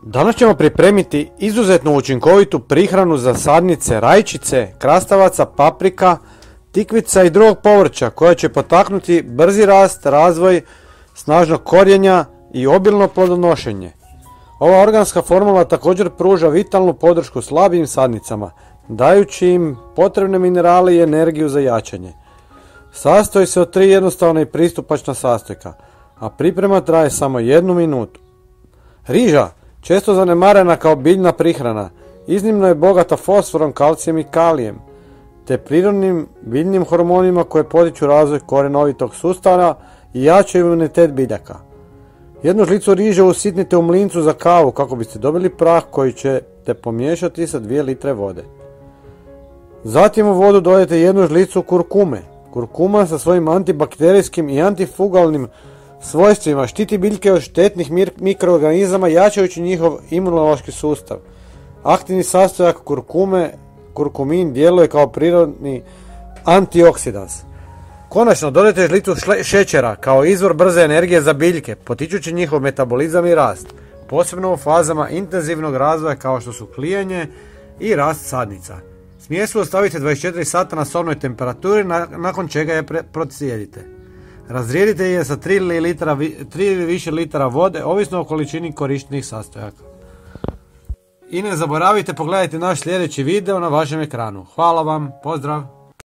Danas ćemo pripremiti izuzetno učinkovitu prihranu za sadnice rajčice, krastavaca, paprika, tikvica i drugog povrća koja će potaknuti brzi rast, razvoj, snažnog korijenja i obilno plodonošenje. Ova organska formula također pruža vitalnu podršku slabijim sadnicama, dajući im potrebne minerale i energiju za jačanje. Sastoji se od 3 jednostavna i pristupačna sastojka, a priprema traje samo 1 minutu. Riža, često zanemarena kao biljna prihrana, iznimno je bogata fosforom, kalcijem i kalijem, te prirodnim biljnim hormonima koje potiču razvoj korenovitog sustava i jačaju imunitet biljaka. Jednu žlicu riže usitnite u mlincu za kavu kako biste dobili prah koji ćete pomiješati sa 2 litre vode. Zatim u vodu dodajte 1 žlicu kurkume. Kurkuma sa svojim antibakterijskim i antifugalnim svojstvima štiti biljke od štetnih mikroorganizama jačajući njihov imunološki sustav. Aktivni sastojak kurkumin djeluje kao prirodni antioksidans. Konačno, dodajte žlicu šećera kao izvor brze energije za biljke, potičući njihov metabolizam i rast, posebno u fazama intenzivnog razvoja kao što su klijanje i rast sadnica. Smjesu ostavite 24 sata na sobnoj temperaturi, nakon čega je procijedite. Razrijedite je sa 3 ili više litara vode, ovisno o količini korištenih sastojaka. I ne zaboravite pogledajte naš sljedeći video na vašem ekranu. Hvala vam, pozdrav!